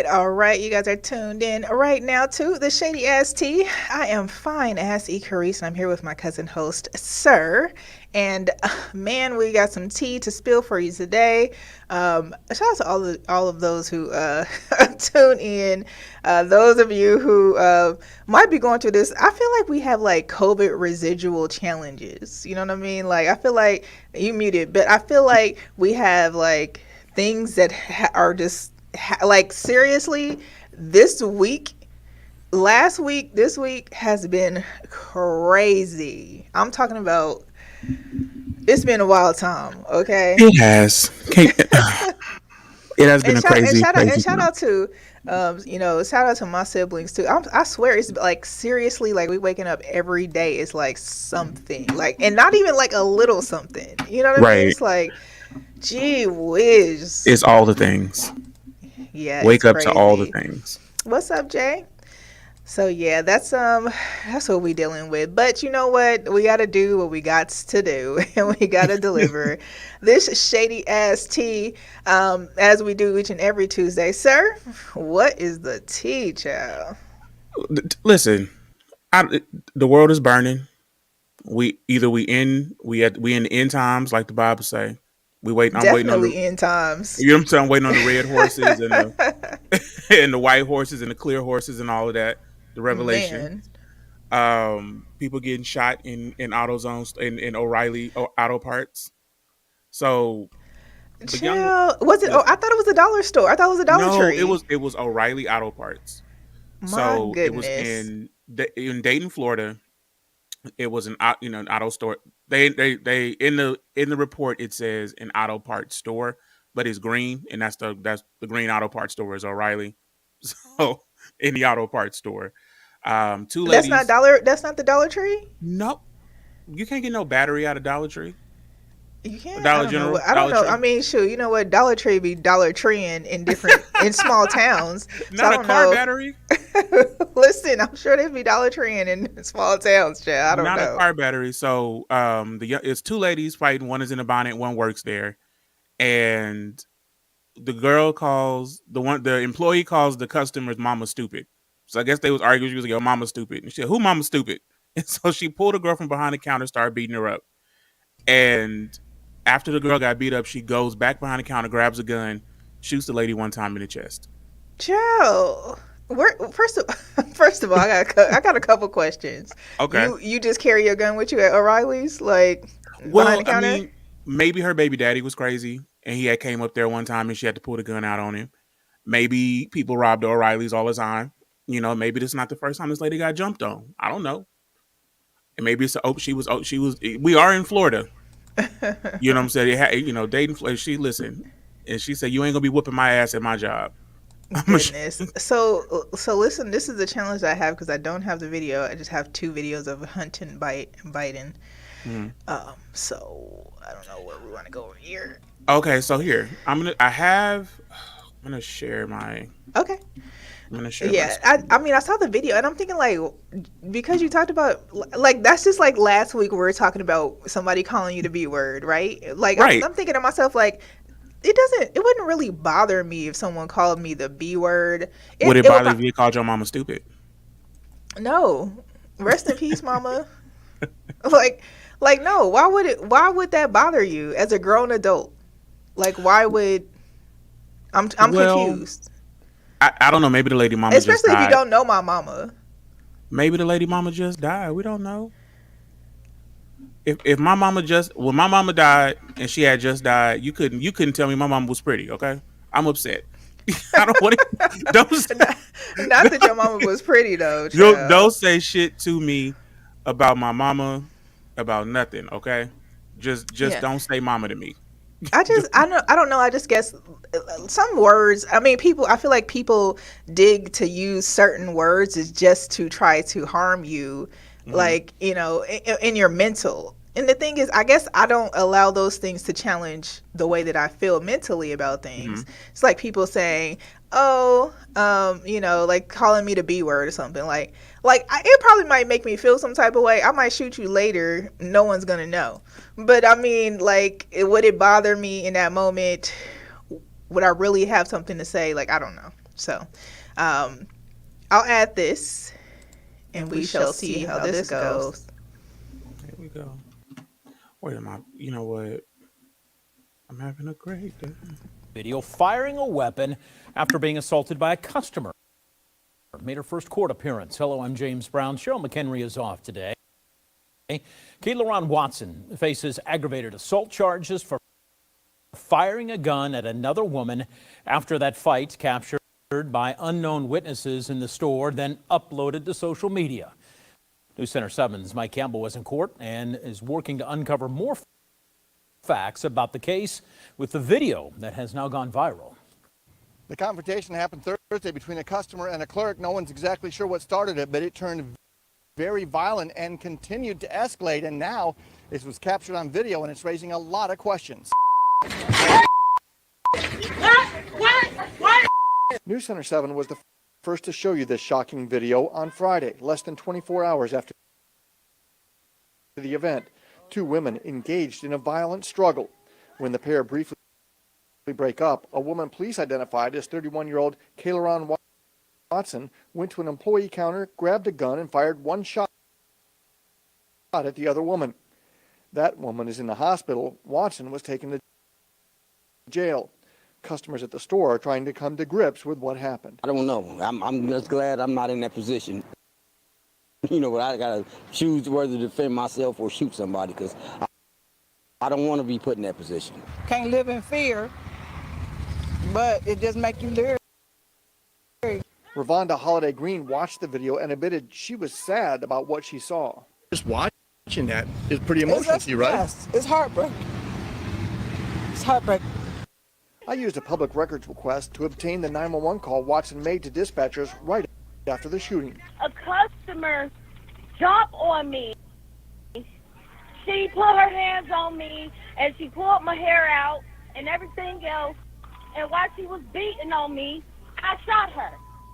All right, you guys are tuned in right now to the Shady Ass Tea. I am fine as Carrice, and I'm here with my cousin host, Sir. And man, we got some tea to spill for you today. Shout out to all of those who tune in. Those of you who might be going through this, I feel like we have like COVID residual challenges. You know what I mean? Like I feel like you muted, but I feel like we have like things that are just like seriously this week, this week has been crazy. I'm talking about it's been a wild time. Okay, it has. It has been a crazy. Shout out to shout out to my siblings too. I swear it's like seriously like we waking up every day. It's like something like, and not even like a little something. You know what I mean? It's like, gee whiz. It's all the things. Yeah, wake up crazy to all the things. What's up, Jay? So yeah, that's what we dealing with. But you know what? We gotta do what we got to do, and we gotta deliver this shady ass tea, as we do each and every Tuesday. Sir, what is the tea, child? Listen, the world is burning. We in the end times, like the Bible say. I'm waiting on the end times. You know what I'm saying? I'm waiting on the red horses and and the white horses and the clear horses and all of that. The revelation. People getting shot in auto zones in O'Reilly auto parts. So was it? Oh, I thought it was a dollar store. I thought it was a Dollar Tree. It was O'Reilly Auto Parts. My goodness. It was in Dayton, Florida. It was an auto store. They in the report it says an auto parts store, but it's green, and that's the green auto parts store is O'Reilly. So in the auto parts store, two ladies. That's not the Dollar Tree. Nope, you can't get no battery out of Dollar Tree. You can't. Dollar General. I don't know. I mean, shoot, you know what? Dollar Tree be Dollar Treeing in different in small towns. Not a car battery. Listen, I'm sure they be Dollar Treeing in small towns, Chad. I don't know. Not a car battery. So, it's two ladies fighting. One is in a bonnet. One works there, and the employee calls the customer's mama stupid. So I guess they was arguing. She was like, "Yo, mama stupid," and she said, "Who mama stupid?" And so she pulled a girl from behind the counter, started beating her up, and after the girl got beat up, she goes back behind the counter, grabs a gun, shoots the lady one time in the chest. Joe, first of all, I got a couple questions. Okay, you just carry your gun with you at O'Reilly's, like behind the counter? I mean, maybe her baby daddy was crazy, and he had came up there one time, and she had to pull the gun out on him. Maybe people robbed O'Reilly's all the time. You know, maybe this is not the first time this lady got jumped on. I don't know. And maybe it's we are in Florida. You know what I'm saying? Dayton, she listened, and she said, "You ain't gonna be whooping my ass at my job." Goodness. So listen, this is the challenge I have because I don't have the video. I just have 2 videos of hunting, biting. Mm-hmm. So I don't know where we want to go over here. Okay, so here I'm gonna share my. Okay. I'm gonna share. Yeah, I saw the video and I'm thinking like, because you talked about like that's just like last week we were talking about somebody calling you the B word, right? Like right. I'm thinking to myself like, it wouldn't really bother me if someone called me the B word. Would it bother if you called your mama stupid? No, rest in peace, mama. like no, why would that bother you as a grown adult? Like why would I'm confused. I don't know. Maybe the lady mama especially just died. If you don't know my mama. Maybe the lady mama just died. We don't know. If my mama when my mama died and she had just died, you couldn't tell me my mama was pretty. Okay, I'm upset. I don't want to. Not that your mama was pretty though. Don't say shit to me about my mama, about nothing. Okay, just don't say mama to me. I don't know. I just guess some words. I mean, I feel like people dig to use certain words is just to try to harm you, Hmm. like in your mental. And the thing is, I guess I don't allow those things to challenge the way that I feel mentally about things. Hmm. It's like people saying, "Oh, like calling me the B word or something." It probably might make me feel some type of way. I might shoot you later. No one's gonna know. But I mean, would it bother me in that moment? Would I really have something to say? Like, I don't know. So, um, I'll add this, and And we we shall shall see see how how this this goes. goes. Here we go. Wait a minute. You know what? I'm having a great day. Video firing a weapon after being assaulted by a customer. Made her first court appearance. Hello, I'm James Brown. Cheryl McHenry is off today. Kayla Ron Watson faces aggravated assault charges for firing a gun at another woman after that fight captured by unknown witnesses in the store, then uploaded to social media. News Center 7's Mike Campbell was in court and is working to uncover more facts about the case with the video that has now gone viral. The confrontation happened Thursday between a customer and a clerk. No one's exactly sure what started it, but it turned very violent and continued to escalate. And now this was captured on video, and it's raising a lot of questions. News Center 7 was the first to show you this shocking video on Friday, less than 24 hours after the event. Two women engaged in a violent struggle. When the pair briefly break up, a woman police identified as 31-year-old Kayla Ron Watson went to an employee counter, grabbed a gun, and fired one shot at the other woman. That woman is in the hospital. Watson was taken to jail. Customers at the store are trying to come to grips with what happened. I don't know. I'm just glad I'm not in that position. You know, but I gotta choose whether to defend myself or shoot somebody because I don't want to be put in that position. Can't live in fear, but it just makes you leery. Ravonda Holiday Green watched the video and admitted she was sad about what she saw. Just watching that is pretty emotional to you, right? Yes, it's heartbreaking. It's heartbreaking. I used a public records request to obtain the 911 call Watson made to dispatchers right after the shooting. A customer jumped on me. She put her hands on me and she pulled my hair out and everything else. And while she was beating on me, I shot her.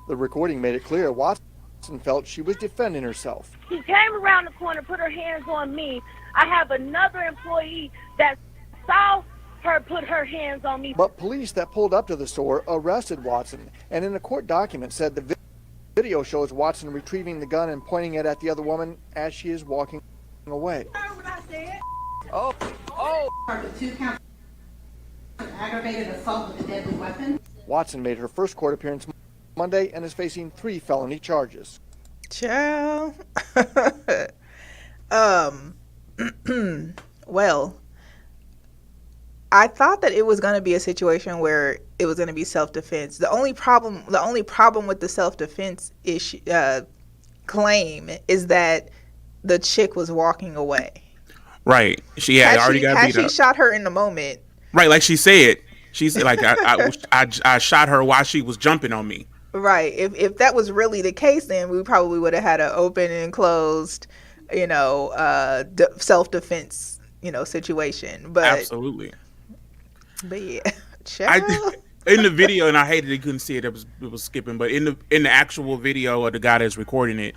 The recording made it clear Watson felt she was defending herself. She came around the corner, put her hands on me. I have another employee that saw her put her hands on me. But police that pulled up to the store arrested Watson, and in a court document said the video shows Watson retrieving the gun and pointing it at the other woman as she is walking away. Oh. Two counts of aggravated assault with a deadly weapon. Watson made her first court appearance Monday and is facing 3 felony charges. Ciao. Well, I thought that it was going to be a situation where it was going to be self-defense. The only problem with the self-defense issue claim is that the chick was walking away. Right. She had already got beat Had up. she shot her in the moment. Right, like she said. She's like, I shot her while she was jumping on me. Right. If that was really the case, then we probably would have had an open and closed, self-defense, situation. But Absolutely. But yeah, child. In the video, and I hated they couldn't see it. It was skipping, but in the actual video of the guy that's recording it,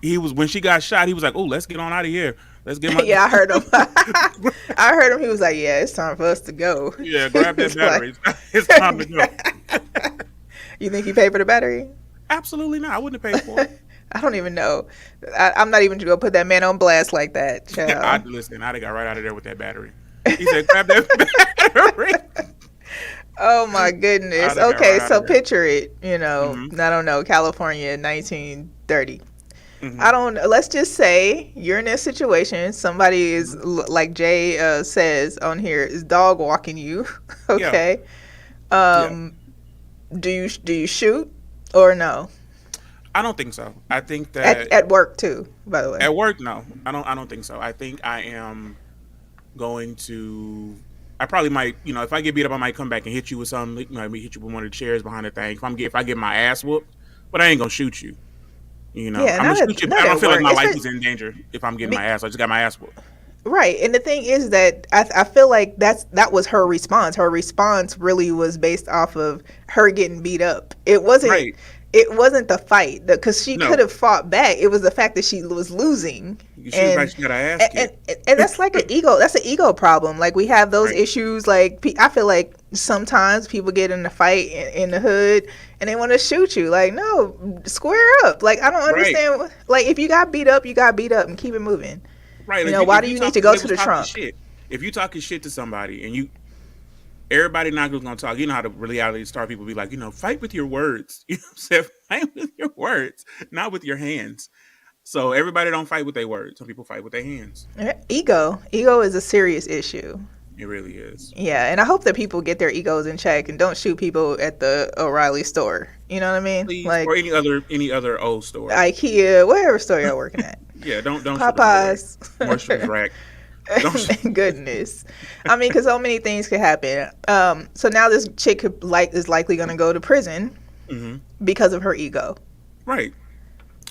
he was when she got shot. He was like, "Oh, let's get on out of here. Let's get my." Yeah, I heard him. I heard him. He was like, "Yeah, it's time for us to go." Yeah, grab that battery. It's time to go. You think he paid for the battery? Absolutely not. I wouldn't have paid for it. I don't even know. I'm not even gonna put that man on blast like that. Child. Listen, I'd have got right out of there with that battery. He said, "Grab that battery." Oh my goodness. Okay, so picture it. I don't know, California, 1930. I don't. Let's just say you're in a situation. Somebody is like Jay says on here is dog walking you. Okay. Yeah. Do you shoot or no? I don't think so. I think that at work too. By the way, at work, no, I don't think so. I think I am going to I probably might, if I get beat up, I might come back and hit you with something. Maybe hit you with one of the chairs behind the thing. If I get my ass whooped, but I ain't gonna shoot you. Yeah, I'm gonna shoot you. not I don't at feel like work. my life is in danger if I'm getting Be, my ass. I just got my ass whooped. Right. And the thing is that I feel like that was her response. Her response really was based off of her getting beat up. Right. It wasn't the fight because she could No. have fought back. It was the fact that she was losing. She was like she got her ass kicked. And that's like an ego. That's an ego problem. Like we have those Right. issues. Like I feel like sometimes people get in a fight in the hood and they want to shoot you. Like no, square up. Like I don't Right. understand. Like if you got beat up, you got beat up and keep it moving. Right. Why do you need to go to the trunk? Shit. If you talking shit to somebody and everybody not gonna talk. You know how the reality star people be like, fight with your words. You know what I'm saying? Fight with your words, not with your hands. So everybody don't fight with their words. Some people fight with their hands. Ego is a serious issue. It really is. Yeah, and I hope that people get their egos in check and don't shoot people at the O'Reilly store. You know what I mean? Please, like or any other old store. IKEA, whatever store you're working at. Yeah, don't Popeyes. Marshall's rack. Goodness. I mean, because so many things could happen. So now this chick is likely going to go to prison because of her ego. Right.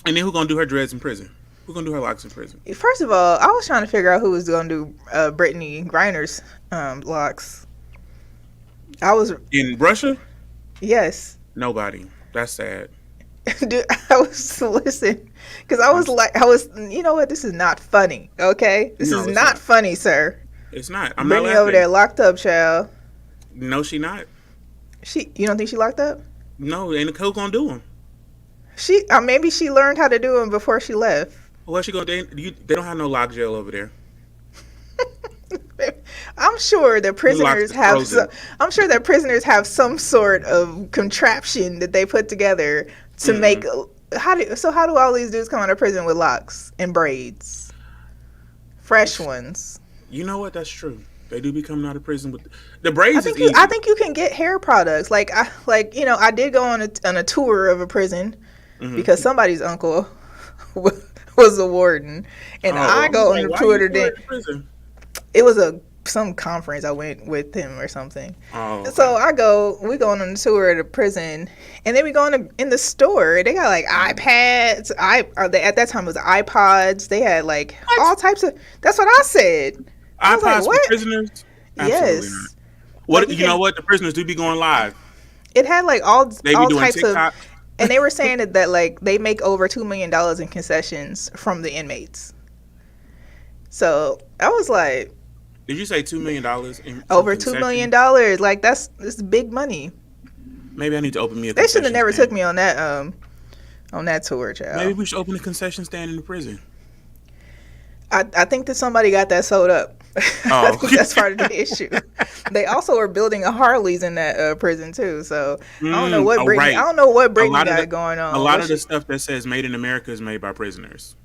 And then who gonna do her dreads in prison? Who gonna do her locks in prison? First of all, I was trying to figure out who was going to do Brittany Griner's locks. I was in Russia. Yes. Nobody. That's sad. Dude, I was listen because I was you know what, this is not funny. Okay, this is not funny, sir. It's not. I'm Brittany not laughing. over there locked up, child. No, she not. You don't think she locked up? No, ain't who gonna do them? Maybe she learned how to do them before she left. What she gonna? They don't have no lock jail over there. I'm sure that prisoners have some sort of contraption that they put together to make. How do all these dudes come out of prison with locks and braids, fresh ones? You know what? That's true. They do be coming out of prison with the braids. I think you can get hair products. I did go on a tour of a prison because somebody's uncle was a warden, and I go on a tour today. It was some conference I went with him or something. Oh, okay. So we going on a tour at a prison, and then we go in the store. They got like iPads. At that time it was iPods. They had like all types of. That's what I said. I was iPods for prisoners. Absolutely Yes. Not. What you know? What the prisoners do be going live. It had like all types TikTok. of. And they were saying that like they make over $2 million in concessions from the inmates. So I was like, did you say $2 million? Over $2 million. Like that's big money. Maybe I need to open me a. They should have never took me on that tour, child. Maybe we should open a concession stand in the prison. I think that somebody got that sold up. Oh. I think that's part of the issue. They also are building a Harleys in that prison too. So I don't know what Brittany. Right. I don't know what Brittany got going on. A lot of the stuff that says "Made in America" is made by prisoners.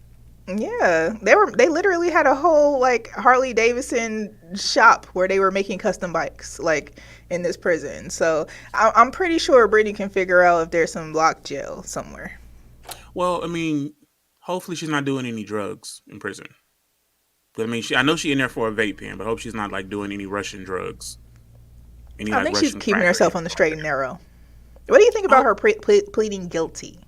Yeah, they literally had a whole like Harley Davidson shop where they were making custom bikes like in this prison. So I'm pretty sure Brittany can figure out if there's some lock jail somewhere. Well, I mean, hopefully she's not doing any drugs in prison. But I mean, I know she's in there for a vape pen, but I hope she's not like doing any Russian drugs. I think she's keeping herself on the straight and narrow. What do you think about her pleading guilty?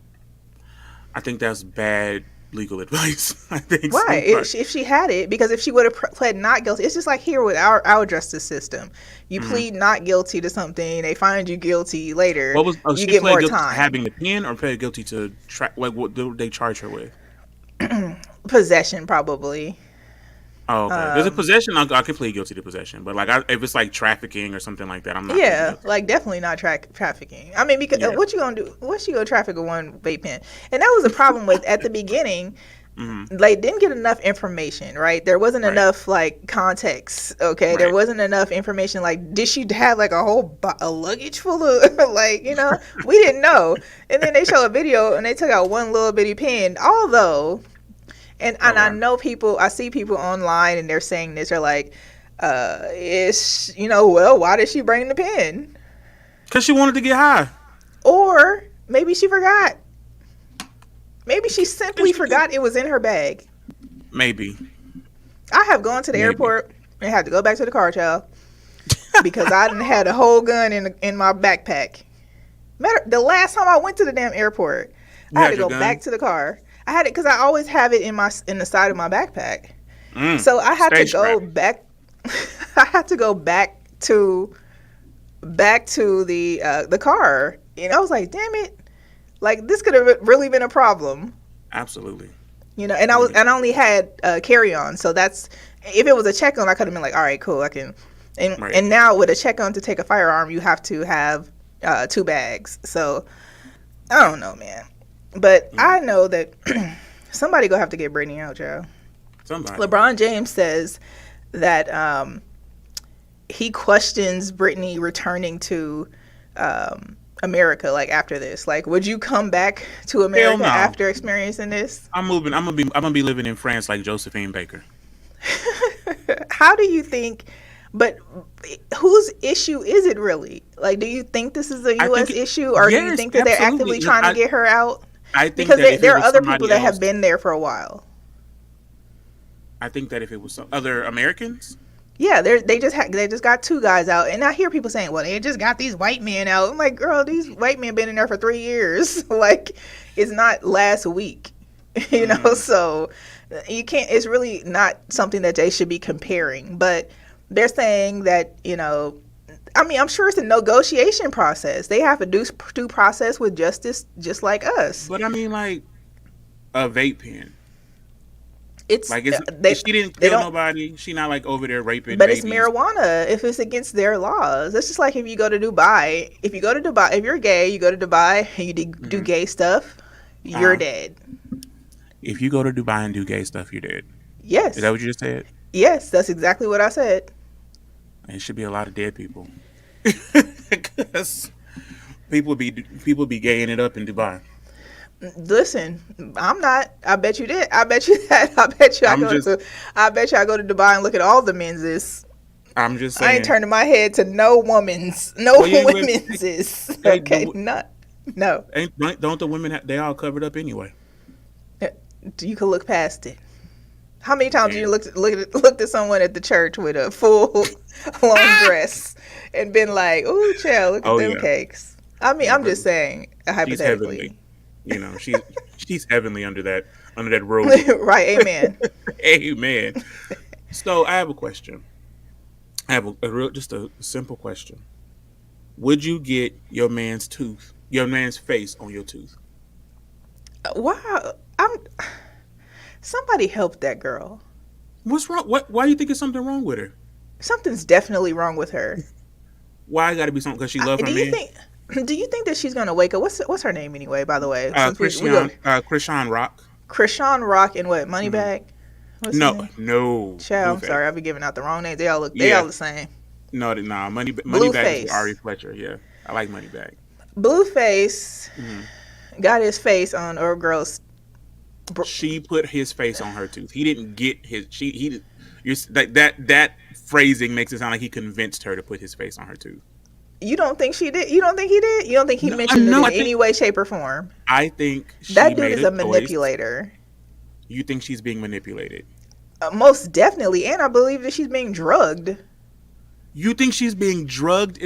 I think that's bad legal advice. I think. Why? If she had it, because if she would have pled not guilty, it's just like here with our justice system. You plead not guilty to something, they find you guilty later. You get more time. Having the pen or pled guilty to what do they charge her with? Possession, probably. Oh, okay. There's a possession. I can plead guilty to possession, but like if it's like trafficking or something like that, I'm not. Yeah, like definitely not trafficking. I mean, because what you gonna do? What's you gonna traffic with one vape pen? And that was a problem with at the beginning. Like didn't get enough information, right? There wasn't enough like context. Okay, there wasn't enough information. Like, did she have like a whole a luggage full of like we didn't know. And then they show a video and they took out one little bitty pen. Although. And I know I see people online and they're saying this, they're like, why did she bring the pen? Because she wanted to get high. Or maybe she forgot. Maybe she simply forgot it was in her bag. Maybe. I have gone to the airport and had to go back to the car, child. because I done had a whole gun in my backpack. The last time I went to the damn airport, I had to go back to the car. I had it because I always have it in the side of my backpack. So I had to go back. I had to go back to the car, and I was like, "Damn it! Like this could have really been a problem." Absolutely. And I only had carry on, so that's if it was a check on, I could have been like, "All right, cool, I can." And now with a check on to take a firearm, you have to have 2 bags. So I don't know, man, but I know that somebody gonna have to get Brittany out, Joe. Somebody. LeBron James says that he questions Brittany returning to America, like after this. Like, would you come back to America after experiencing this? I'm gonna be living in France like Josephine Baker. How do you think? But whose issue is it really? Like, do you think this is a U.S. issue, or do you think that they're actively trying to get her out? I think because there are other people that have been there for a while. I think that if it was some other Americans, yeah, they just got 2 guys out, and I hear people saying, "Well, they just got these white men out." I'm like, girl, these white men been in there for 3 years. Like, it's not last week, you know. So you can't. It's really not something that they should be comparing. But they're saying that, I mean, I'm sure it's a negotiation process. They have a due process with justice, just like us. But I mean, like a vape pen. It's like she didn't kill nobody. She not like over there raping. But babies. It's marijuana. If it's against their laws, it's just like if you go to Dubai. If you're gay, you go to Dubai and you do gay stuff, you're dead. If you go to Dubai and do gay stuff, you're dead. Yes. Is that what you just said? Yes, that's exactly what I said. It should be a lot of dead people. Because people be gaying it up in Dubai. Listen, I'm not. I bet you did. I bet you that. I bet you I go to Dubai and look at all the men's. I'm just saying. I ain't turning my head to no women's. Okay, no. Don't the women? They all covered up anyway. You can look past it. How many times have you looked at someone at the church with a full long dress and been like, "Ooh, child, look at them cakes"? I mean, I'm just saying, hypothetically. She's heavenly under that roof. Right, amen. Amen. So I have a question. I have just a simple question. Would you get your man's face on your tooth? Wow. Somebody help that girl. What's wrong? Why do you think it's something wrong with her? Something's definitely wrong with her. Why got to be something? Because she loves her man? Do you think that she's going to wake up? What's her name anyway, by the way? Krishan Rock. Krishan Rock and what? Moneybag? No. Child, I'm sorry. I've been giving out the wrong names. They all the same. No, Moneybag is Ari Fletcher. Yeah, I like Moneybag. Blueface got his face on our girl's. She put his face on her tooth. He didn't get his. That phrasing makes it sound like he convinced her to put his face on her tooth. You don't think she did? You don't think he did? You don't think he mentioned it in any way, shape, or form? I think that dude is a manipulator. You think she's being manipulated? Most definitely, and I believe that she's being drugged. You think she's being drugged?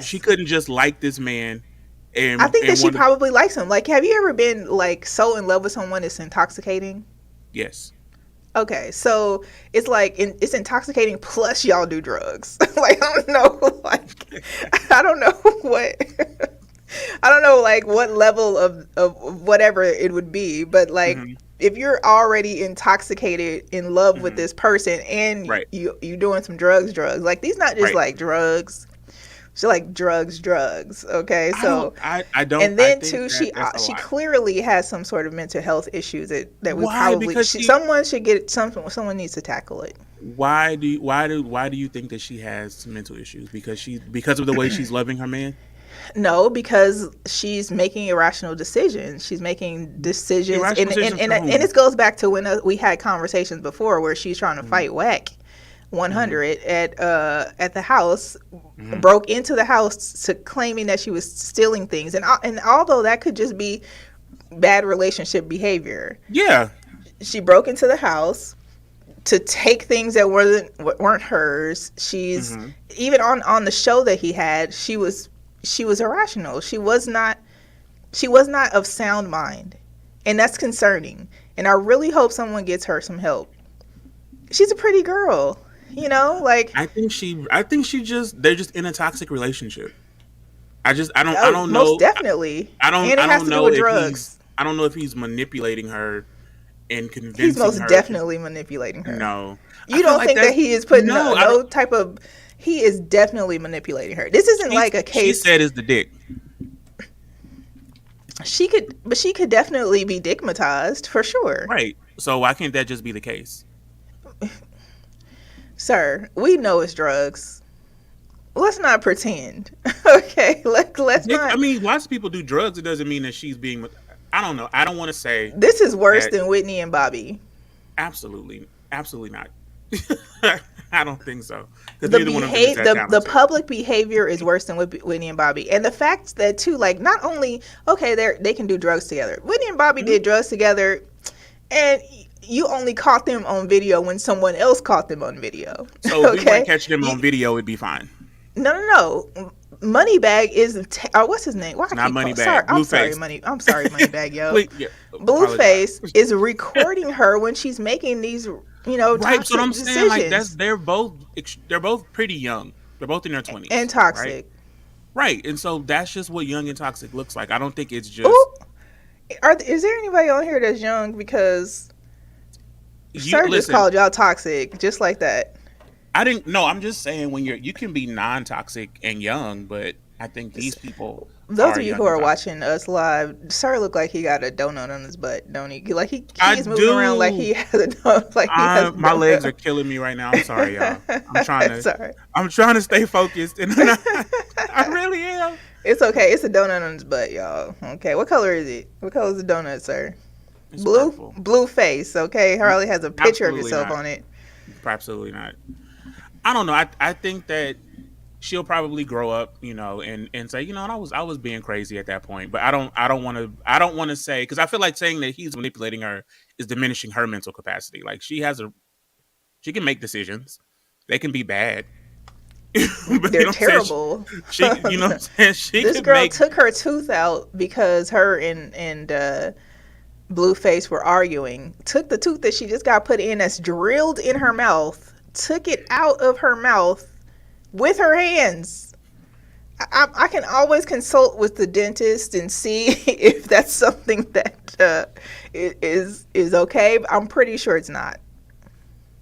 She couldn't just like this man. I think that she probably likes him. Like, have you ever been like so in love with someone it's intoxicating? Yes. Okay, so it's like it's intoxicating. Plus, y'all do drugs. Like, I don't know. Like, I don't know what level of whatever it would be. But like, if you're already intoxicated in love with this person and you doing some drugs, like these not just like drugs. She like drugs. Okay, so I don't. And then too, she clearly has some sort of mental health issues that we probably someone should get. Someone needs to tackle it. Why do you think that she has mental issues? Because of the way she's loving her man? No, because she's making irrational decisions. She's making decisions, and this goes back to when we had conversations before where she's trying to fight whack. 100 at the house, broke into the house to claiming that she was stealing things, and although that could just be bad relationship behavior, she broke into the house to take things that weren't hers. She's even on the show that he had, she was irrational. She was not of sound mind. And that's concerning. And I really hope someone gets her some help. She's a pretty girl, like I think they're just in a toxic relationship. I don't know. Most definitely. I don't And it has to do with drugs. I don't know if he's manipulating her and convincing her. He's most definitely manipulating her. No. You don't think that he is putting no type of, he is definitely manipulating her. This isn't like a case. She said is the dick. She could definitely be digmatized for sure. Right. So why can't that just be the case? Sir, we know it's drugs. Let's not pretend. Okay, let's not. I mean, lots of people do drugs. It doesn't mean that she's being. I don't know. I don't want to say this is worse than Whitney and Bobby. Absolutely not. I don't think so. The public behavior is worse than Whitney and Bobby, and the fact that too, like, not only they can do drugs together. Whitney and Bobby did drugs together, and you only caught them on video when someone else caught them on video. So if we weren't catching them on video, it'd be fine. No. Moneybag is what's his name? Not Moneybag. I'm sorry, Moneybag, yo. Blueface is recording her when she's making these, right. So I'm decisions. saying, like, they're both pretty young. They're both in their 20s and toxic. Right. And so that's just what young and toxic looks like. I don't think it's just. Is there anybody on here that's young? Because Sir just called y'all toxic, just like that. I didn't. No, I'm just saying you can be non-toxic and young, but I think these people. Those of you who are watching us live, Sir look like he got a donut on his butt, don't he? Like he's moving around like he has a donut. Like he has my legs are killing me right now. I'm sorry, y'all. I'm trying to stay focused, and I really am. It's okay. It's a donut on his butt, y'all. Okay, what color is it? What color is the donut, sir? It's blue. Purple. Blue face. Okay, Harley has a picture of yourself on it. Absolutely not. I don't know. I think that she'll probably grow up, and say, I was being crazy at that point. But I don't want to say, because I feel like saying that he's manipulating her is diminishing her mental capacity. Like she can make decisions. They can be bad. But they're terrible. This girl took her tooth out because her and Blueface were arguing. Took the tooth that she just got put in that's drilled in her mouth. Took it out of her mouth with her hands. I can always consult with the dentist and see if that's something that is okay. But I'm pretty sure it's not.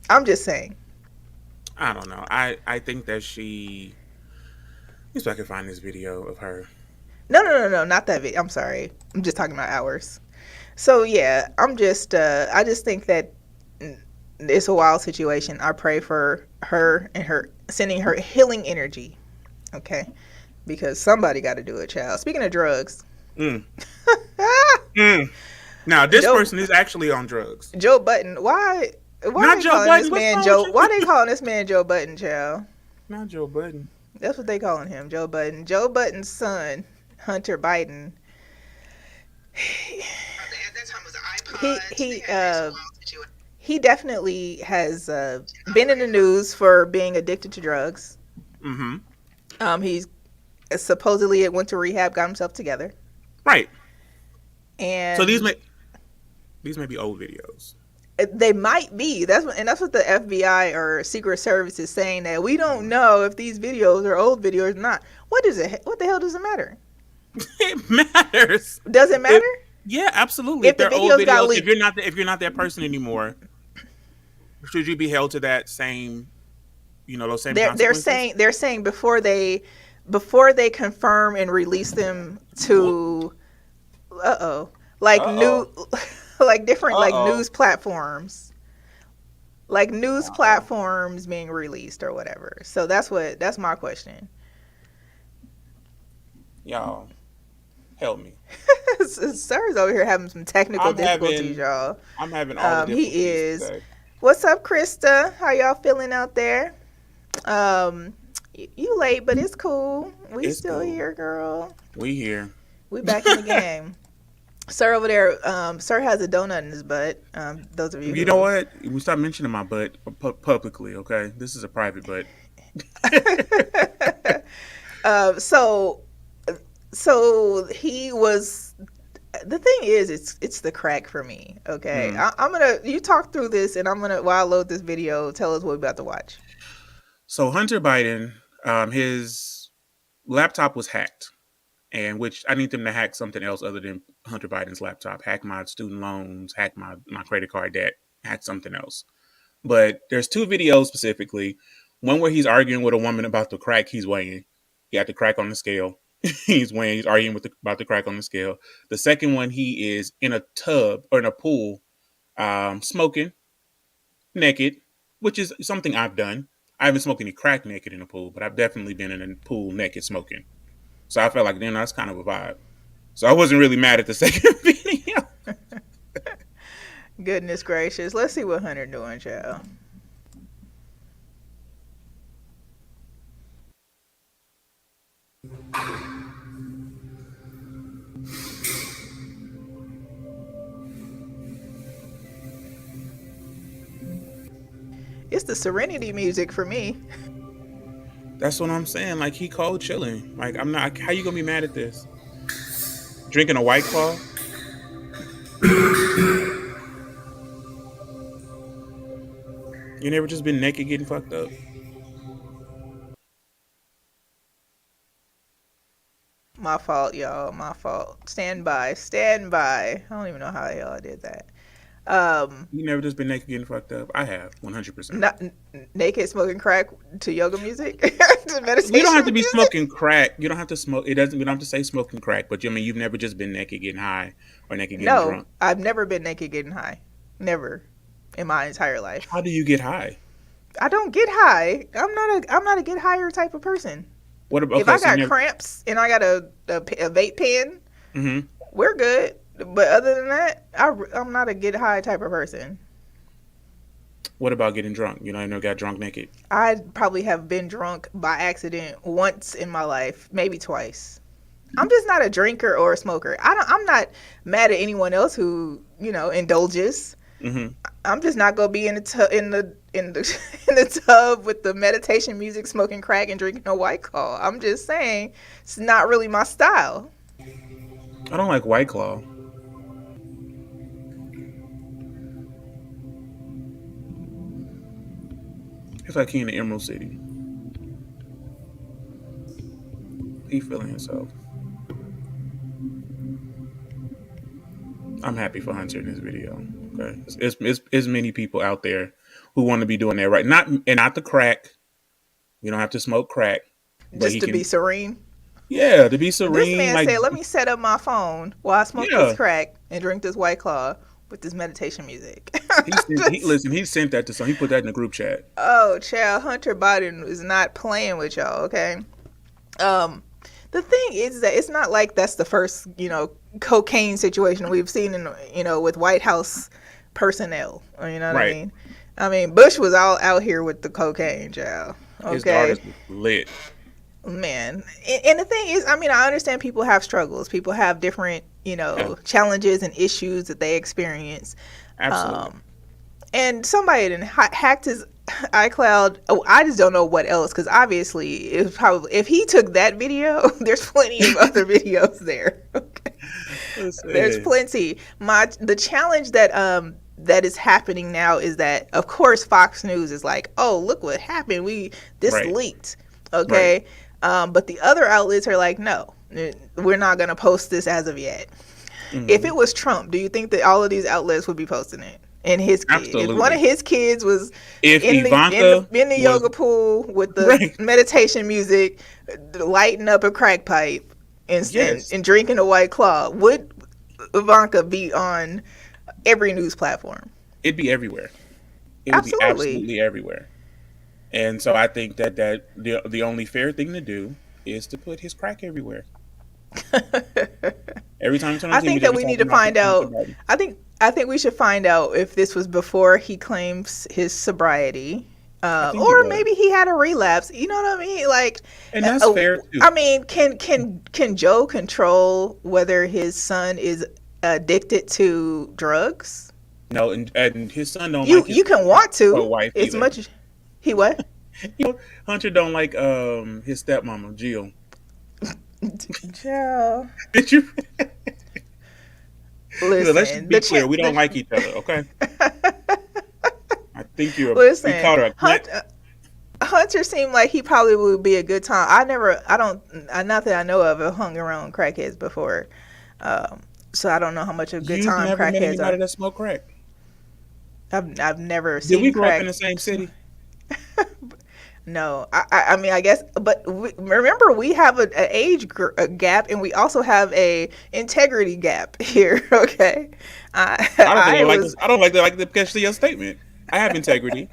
I'm just saying. I don't know. I think that she. Let me see if I can find this video of her. No, not that video. I'm sorry. I'm just talking about ours. So yeah, I just think that it's a wild situation. I pray for her and her, sending her healing energy. Okay, because somebody got to do it, child. Speaking of drugs. Now this person is actually on drugs. Joe Button. Why not Joe Button? Why they calling this man Joe Button, child? Not Joe Button. That's what they calling him, Joe Button. Joe Button's son, Hunter Biden. He definitely has been in the news for being addicted to drugs. Mm-hmm. He's supposedly went to rehab, got himself together. Right. And so these may be old videos. They might be. That's what the FBI or Secret Service is saying, that we don't know if these videos are old videos or not. What the hell does it matter? It matters. Does it matter? Yeah, absolutely. If they're old videos, if you're not that person anymore, should you be held to that same, those same consequences? They're saying before they confirm and release them to, news platforms, platforms being released or whatever. So that's my question. Y'all, help me. Sir's over here having some technical difficulties, y'all. I'm having all the difficulties. He is. Today. What's up, Krista? How y'all feeling out there? You late, but it's cool. It's still cool. Here, girl. We here. We back in the game. Sir over there, Sir has a donut in his butt. Those of you You know who what? We stop mentioning my butt publicly, okay? This is a private butt. so he was. The thing is, it's the crack for me. Okay, Mm. I'm gonna you talk through this, and I'm gonna while I load this video, tell us what we're about to watch. So Hunter Biden, his laptop was hacked, and which I need them to hack something else other than Hunter Biden's laptop. Hack my student loans, hack my credit card debt, hack something else. But there's two videos specifically. One where he's arguing with a woman about the crack he's weighing. He had the crack on the scale. He's arguing about the crack on the scale. The second one, he is in a tub or in a pool, smoking naked, which is something I've done. I haven't smoked any crack naked in a pool, but I've definitely been in a pool naked smoking. So I felt like, that's kind of a vibe. So I wasn't really mad at the second video. Goodness gracious, let's see what Hunter doing, child. It's the Serenity music for me. That's what I'm saying. Like, he cold chilling. Like, I'm not. How you gonna be mad at this? Drinking a White Claw. You never just been naked getting fucked up? My fault, y'all. My fault. Stand by. Stand by. I don't even know how the hell I did that. You never just been naked getting fucked up? I have, 100%. Not naked smoking crack to yoga music, to meditation. You don't have to be music? smoking crack. You don't have to smoke. It doesn't. We don't have to say smoking crack. But you've never just been naked getting high or naked getting No, drunk. I've never been naked getting high. Never in my entire life. How do you get high? I don't get high. I'm not a get higher type of person. What about? If I got cramps and I got a vape pen, Mm-hmm. we're good. But other than that, I'm not a get high type of person. What about getting drunk? I never got drunk naked. I probably have been drunk by accident once in my life, maybe twice. I'm just not a drinker or a smoker. I'm not mad at anyone else who indulges. Mm-hmm. I'm just not gonna be in the in the tub with the meditation music, smoking crack, and drinking a White Claw. I'm just saying it's not really my style. I don't like White Claw. It's like he in the Emerald City. He feeling himself. I'm happy for Hunter in this video. Okay, it's many people out there who want to be doing that right. Not the crack. You don't have to smoke crack, but Just he to can. be serene. Yeah, to be This serene. man Like, said, "Let me set up my phone while I smoke yeah, this crack and drink this White Claw with this meditation music." he sent that to some. He put that in the group chat. Oh, child, Hunter Biden is not playing with y'all. Okay. The thing is that it's not like that's the first cocaine situation we've seen in with White House personnel. You know what I mean? I mean, Bush was all out here with the cocaine, child. Okay. His daughter's lit. Man, and the thing is, I mean, I understand people have struggles. People have different, challenges and issues that they experience. Absolutely. And somebody then hacked his iCloud. Oh, I just don't know what else, because obviously, it was probably, if he took that video, there's plenty of other videos there. Okay. There's plenty. The challenge that is happening now is that, of course, Fox News is like, oh, look what happened. This leaked. Okay. Right. But the other outlets are like, no, we're not going to post this as of yet. Mm-hmm. If it was Trump, do you think that all of these outlets would be posting it? And his kid. Absolutely. If one of his kids was in the yoga pool with the meditation music, lighting up a crack pipe and drinking a White Claw, would Ivanka be on every news platform? It'd be everywhere. It would be absolutely everywhere. And so I think that the only fair thing to do is to put his crack everywhere. Every time you turn on TV, I think that we need to find out. I think we should find out if this was before he claims his sobriety, or maybe he had a relapse. You know what I mean? Like, and that's fair too. I mean, can Joe control whether his son is addicted to drugs. No, and his son don't You like his you can want to wife as either. much as he what? Hunter don't like his stepmama Jill. Child. Did you? Let's just Listen, be clear. We don't like each other, okay? I think you listen, called her a cunt. Hunter seemed like he probably would be a good time. I don't, not that I know of, have hung around crackheads before. So I don't know how much of a good You've time never met crackheads anybody are. that smoked crack. I've never Did we seen grow up in crack. the same city? No, I mean, I guess, but remember, we have a age a gap, and we also have a integrity gap here. Okay, I don't think I I like this. was I don't like that. Like the catch to your statement. I have integrity.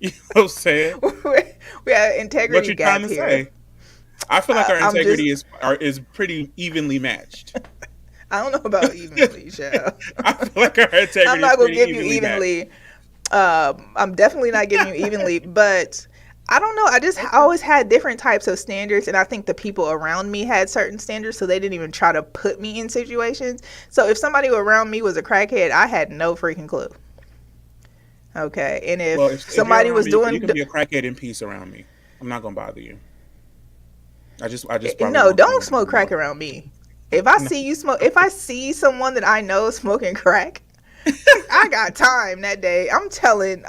You know what I'm saying? we have an What integrity you trying gap to here. say? I feel like our I'm just, integrity is pretty evenly matched. I don't know about evenly, child. I feel like our I'm integrity is not gonna pretty give you evenly matched. evenly. I'm definitely not giving you evenly, but I don't know. I Okay. always had different types of standards, and I think the people around me had certain standards, so they didn't even try to put me in situations. So if somebody around me was a crackhead, I had no freaking clue. Okay, and Well, if if you're somebody around was me, you doing, can be a crackhead in peace around me. I'm not gonna bother you. I just probably no, won't come don't around smoke you more. crack around me. If I No, see you smoke, if I see someone that I know smoking crack, I got time that day. I'm telling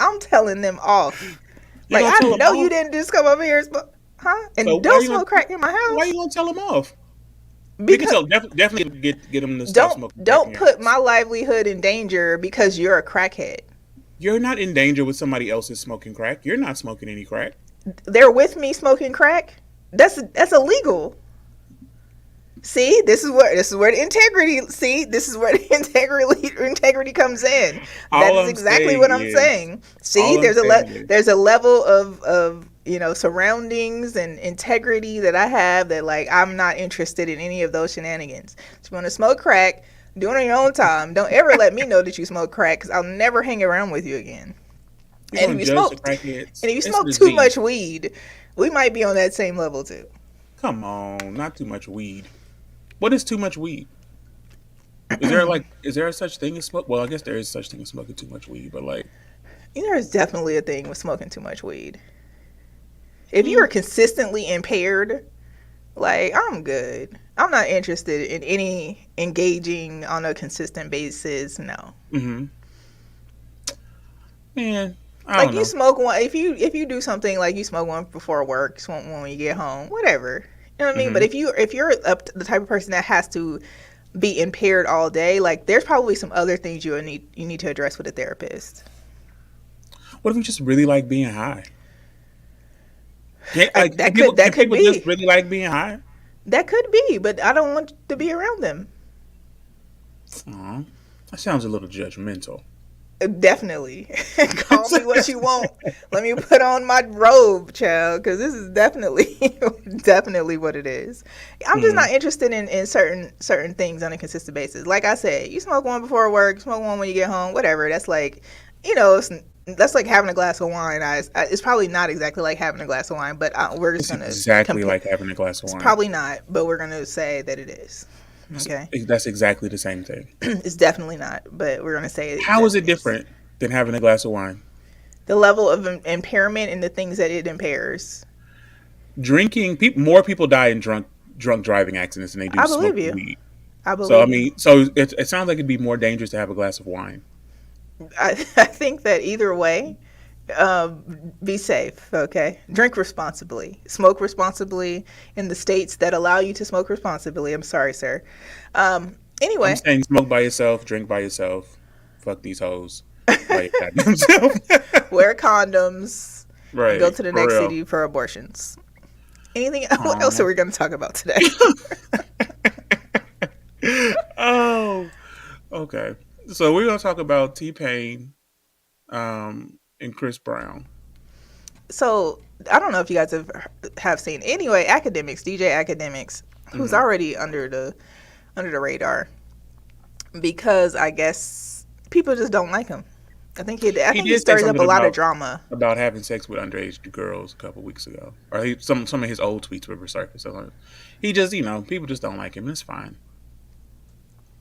them off. you're Like, gonna I tell them know you off. didn't just come over here and smoke, huh? So And don't smoke crack in my why house you gonna tell them off? We can because tell definitely get them to stop smoking crack in don't your put house. my livelihood in danger because you're a crackhead. You're not in danger with somebody else's smoking crack. You're not smoking any crack. They're with me smoking crack. That's illegal. See, this is where the integrity. See, this is where the integrity comes in. That All is I'm exactly saying what I'm is, saying. See, all I'm saying is, there's a level of surroundings and integrity that I have that, like, I'm not interested in any of those shenanigans. If you want to smoke crack, do it on your own time. Don't ever let me know that you smoke crack because I'll never hang around with you again. you're And gonna if you judge the smoke crackheads. and if you It's a smoke too much disease. weed, we might be on that same level too. Come on, not too much weed. What is too much weed? Is there a such thing as smoke? Well, I guess there is such thing as smoking too much weed, but like, There's definitely a thing with smoking too much weed. If you are mm, consistently impaired, like, I'm good. I'm not interested in any engaging on a consistent basis. No. mm-hmm. Man, I Like, don't you know. smoke one if you do something like you smoke one before work, smoke one when you get home, whatever. You know what I mean? But Mm-hmm. if you're the type of person that has to be impaired all day, like, there's probably some other things you need to address with a therapist. What if we just really like being high? Can people That could just be. really like being high? That could be, but I don't want to be around them. Aw, that sounds a little judgmental. Definitely. Call me what you want. Let me put on my robe, child, because this is definitely definitely what it is. I'm just Hmm. not interested in certain things on a consistent basis. Like I said, you smoke one before work, smoke one when you get home, whatever. That's like, that's like having a glass of wine. It's probably not exactly like having a glass of wine, but we're just It's gonna exactly compare. like having a glass of It's wine. probably not, but we're gonna say that it is. Okay, That's exactly the same thing. it's definitely not, but we're gonna say How that is it it is. different than having a glass of wine? The level of impairment and the things that it impairs. Drinking, more people die in drunk driving accidents than they do I believe smoking you. weed. I So I believe you. mean, so it sounds like it'd be more dangerous to have a glass of wine. I think that either way, be safe, okay? Drink responsibly. Smoke responsibly in the states that allow you to smoke responsibly. I'm sorry, sir. I'm Anyway, saying smoke by yourself, drink by yourself, fuck these hoes by your goddamn self. wear condoms and go Right, to the for next real. city for abortions. Anything? What else Aw. are we going to talk about today? Oh, okay. So we're gonna talk about T-Pain, and Chris Brown. So I don't know if you guys have seen. Anyway, academics, DJ academics, who's Hmm. already under the radar because I guess people just don't like him. I He think he did say stirs up a something lot of drama. about having sex with underage girls a couple weeks ago, or some of his old tweets were resurfaced. So he just, people just don't like him. It's fine.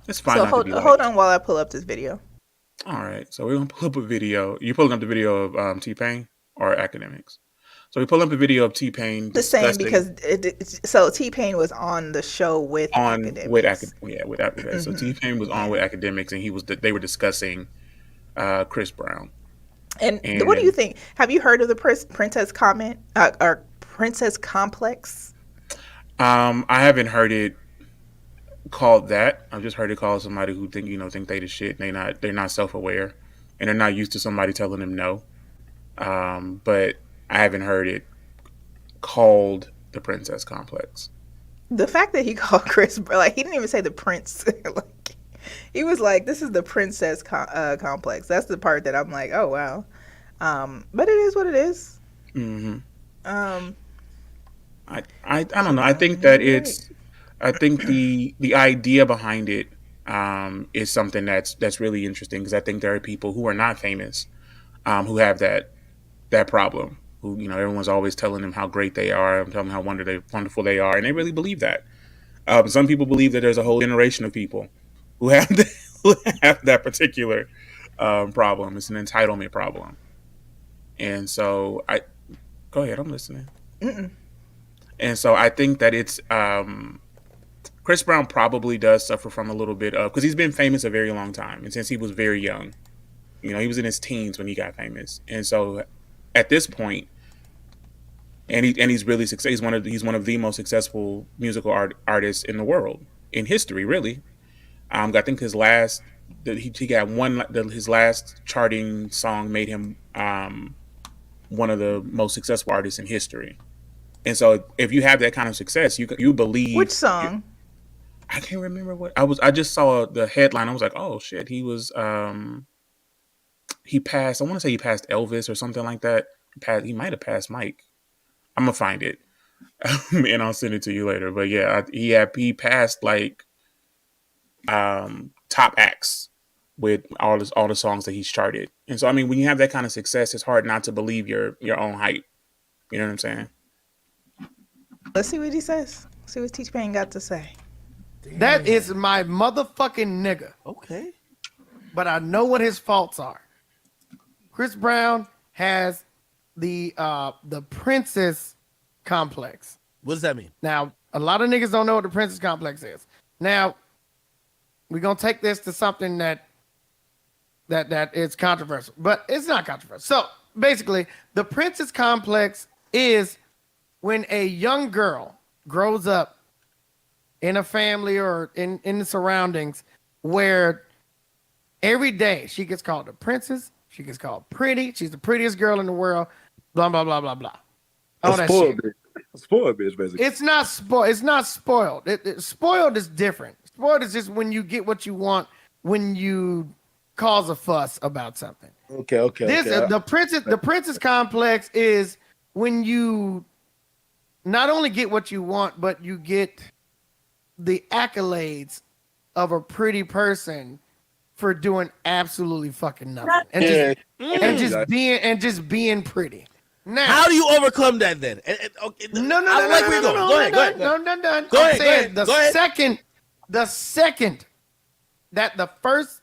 It's fine So not to be hold liked. on while I pull up this video. All right, so we're gonna pull up a video. You pulling up the video of T Pain or academics? So we pull up a video of T Pain The same discussing because so T Pain was on the show with on with academics. with academics. So T Pain was on with And academics, and they were discussing Chris Brown. and what do you And think? Have you heard of the princess comment or princess complex? I haven't heard it called that. I've just heard it called somebody who think they the shit. And they're not self aware, and they're not used to somebody telling them no. But I haven't heard it called the princess complex. The fact that he called like he didn't even say the prince. Like he was like, "This is the princess complex." That's the part that I'm like, "Oh wow," but it is what it is. Hmm. Um, I don't know. I think that it's. I think the idea behind it is something that's really interesting because I think there are people who are not famous who have that problem. Who everyone's always telling them how great they are, and telling them how wonderful they are, and they really believe that. Some people believe that there's a whole generation of people who have who have that particular problem. It's an entitlement problem, and so I go ahead. I'm listening. mm-mm. And so I think that it's Chris Brown probably does suffer from a little bit of because he's been famous a very long time, and since he was very young, he was in his teens when he got famous, and so at this point, he's really successful. He's one of the most successful musical artists in the world in history, really. I think he got his last charting song made him one of the most successful artists in history. And so, if you have that kind of success, you Which believe. song? I can't remember what I was. I just saw the headline. I was like, "Oh shit!" He passed. I want to say he passed Elvis or something like that. He might have passed Mike. I'm gonna find it and I'll send it to you later. But yeah, he passed like top acts with all the songs that he's charted. And so I mean, when you have that kind of success, it's hard not to believe your own hype. You know what I'm saying? Let's see what he says. See what T Pain got to say. That is my motherfucking nigga. Okay. But I know what his faults are. Chris Brown has the princess complex. What does that mean? Now, a lot of niggas don't know what the princess complex is. Now, we're gonna take this to something that is controversial, but it's not controversial. So basically, the princess complex is when a young girl grows up in a family or in the surroundings where every day she gets called a princess, she gets called pretty, she's the prettiest girl in the world, blah, blah, blah, blah, blah. A spoiled bitch. A spoiled bitch, basically. It's not spoiled. It's not spoiled. Spoiled is different. Spoiled is just when you get what you want when you cause a fuss about something. Okay. The princess complex is when you not only get what you want, but you get the accolades of a pretty person for doing absolutely fucking nothing and just being pretty. Now, how do you overcome that then? No. Go ahead. Go ahead. The second that the first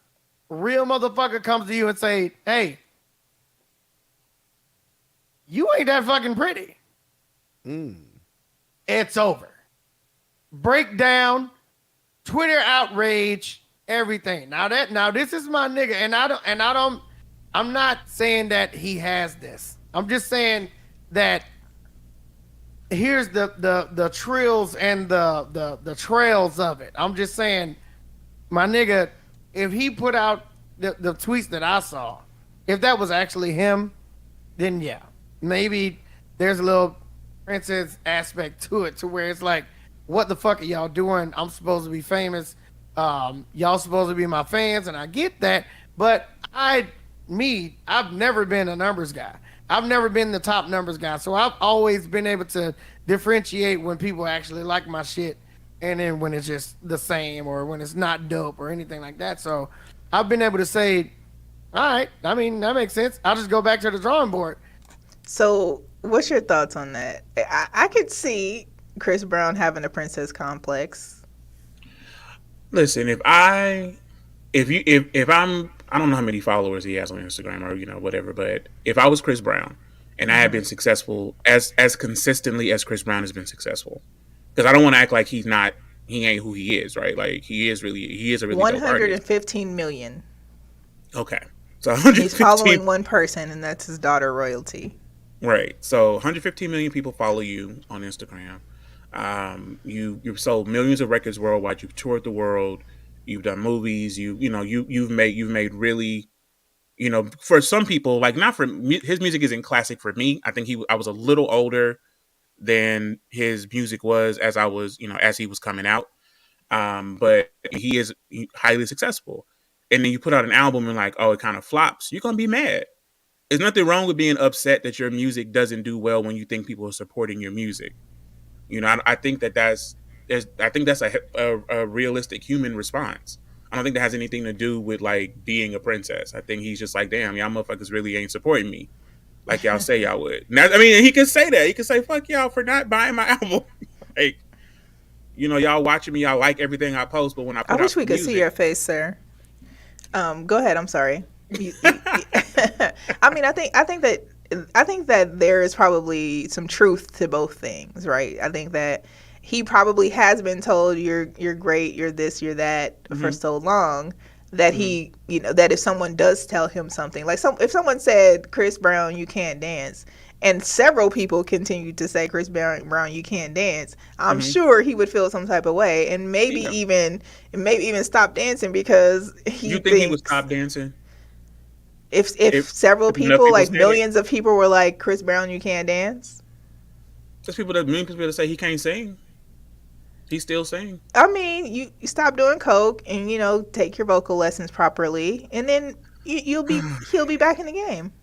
real motherfucker comes to you and say, "Hey, you ain't that fucking pretty," it's over. Breakdown, Twitter outrage, everything. Now this is my nigga, and I'm not saying that he has this. I'm just saying that here's the trills and the trails of it. I'm just saying, my nigga, if he put out the tweets that I saw, if that was actually him, then yeah, maybe there's a little princess aspect to it, to where it's like, what the fuck are y'all doing? I'm supposed to be famous. Y'all supposed to be my fans, and I get that. But I've never been a numbers guy. I've never been the top numbers guy. So I've always been able to differentiate when people actually like my shit and then when it's just the same or when it's not dope or anything like that. So I've been able to say, all right, I mean, that makes sense. I'll just go back to the drawing board. So what's your thoughts on that? I could see Chris Brown having a princess complex. Listen, if I'm, I don't know how many followers he has on Instagram or whatever, but if I was Chris Brown and I had been successful as consistently as Chris Brown has been successful, because I don't want to act like he ain't who he is, right? Like he is a really dope artist. 115 million. Okay, so He's 115, following one person, and that's his daughter, Royalty. right? So 115 million people follow you on Instagram. You've sold millions of records worldwide. You've toured the world. You've done movies. You've made really, for some people, like not for me, his music isn't classic for me. I think I was a little older than his music was as I was, as he was coming out. But he is highly successful. And then you put out an album and like, oh, it kind of flops. You're gonna be mad. There's nothing wrong with being upset that your music doesn't do well when you think people are supporting your music. I think I think that's a realistic human response. I don't think that has anything to do with like being a princess. I think he's just like, damn, y'all motherfuckers really ain't supporting me like y'all say y'all would. Now, I mean, he can say that. He can say, fuck y'all for not buying my album. Like, y'all watching me, y'all like everything I post, but when I I put out wish we could see your face, sir. Go ahead. I'm sorry. I mean, I think that there is probably some truth to both things, right? I think that he probably has been told you're great, you're this, you're that for so long that he, that if someone does tell him something, like if someone said, Chris Brown, you can't dance, and several people continue to say, Chris Brown, you can't dance, I'm sure he would feel some type of way, and maybe even stop dancing because you think he would stop dancing? If several people, like millions of people, were like, Chris Brown, you can't dance. There's millions of people that say he can't sing. He still sing. I mean, you stop doing coke and take your vocal lessons properly, and then he'll be back in the game.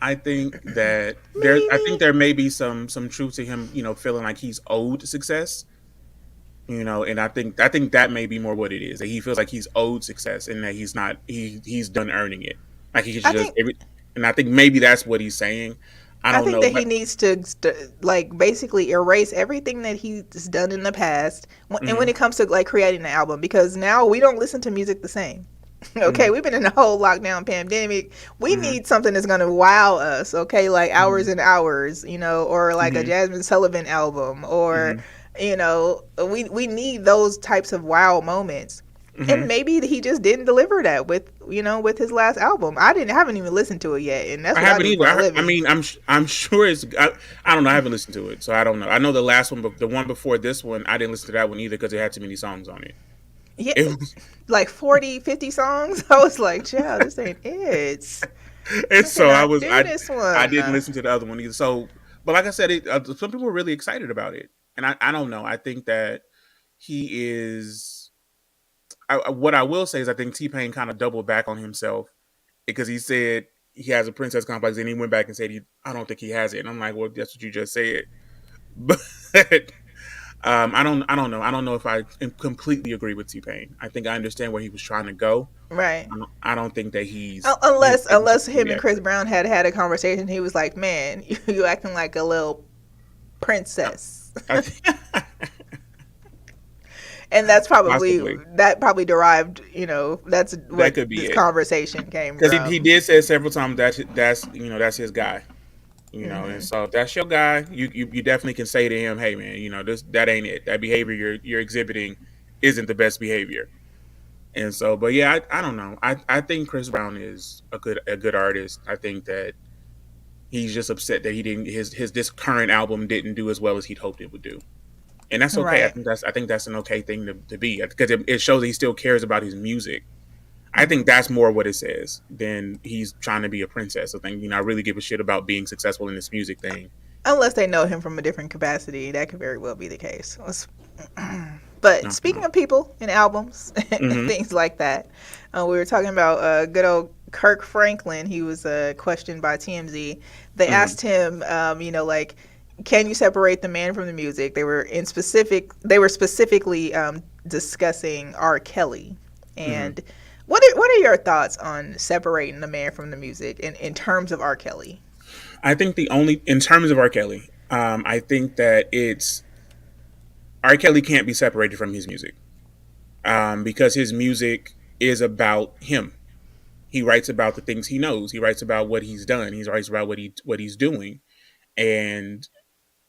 I think that there may be some truth to him, feeling like he's owed success. And I think that may be more what it is. That he feels like he's owed success and that he's done earning it. Like he should and I think maybe that's what he's saying. I think that he needs to like basically erase everything that he's done in the past, and when it comes to like creating an album, because now we don't listen to music the same. Okay, we've been in a whole lockdown pandemic. We need something that's gonna wow us. Okay, like Hours and Hours, or like a Jasmine Sullivan album, or we need those types of wow moments. And maybe he just didn't deliver that with his last album. I haven't even listened to it yet, and that's what I haven't either. I mean, I'm sure it's. I don't know. I haven't listened to it, so I don't know. I know the last one, but the one before this one, I didn't listen to that one either because it had too many songs on it. Yeah, it was like 40, 50 songs. I was like, "Child, this ain't it." And so I didn't listen to the other one either. So, but like I said, some people were really excited about it, and I don't know. I think that he is. What I will say is I think T-Pain kind of doubled back on himself because he said he has a princess complex, and he went back and said I don't think he has it. And I'm like, well, that's what you just said. But I don't know. I don't know if I completely agree with T-Pain. I think I understand where he was trying to go. Right. I don't think that he's unless him and Chris Brown had a conversation. He was like, "Man, you acting like a little princess." And that's probably derived, that's what this conversation came from. Because he did say several times that's his guy, and so if that's your guy, you definitely can say to him, hey man, that ain't it. That behavior you're exhibiting isn't the best behavior. And so, but yeah, I don't know. I think Chris Brown is a good artist. I think that he's just upset that he didn't this current album didn't do as well as he'd hoped it would do. And that's okay. Right. I think that's an okay thing to be, because it shows that he still cares about his music. I think that's more what it says than he's trying to be a princess. I think I really give a shit about being successful in this music thing. Unless they know him from a different capacity, that could very well be the case. But speaking of people and albums and things like that, we were talking about good old Kirk Franklin. He was questioned by TMZ. They asked him, like, can you separate the man from the music? They were specifically discussing R. Kelly. And what are your thoughts on separating the man from the music in terms of R. Kelly? I think in terms of R. Kelly, I think that R. Kelly can't be separated from his music. because his music is about him. He writes about the things he knows. He writes about what he's done. He writes about what he's doing. And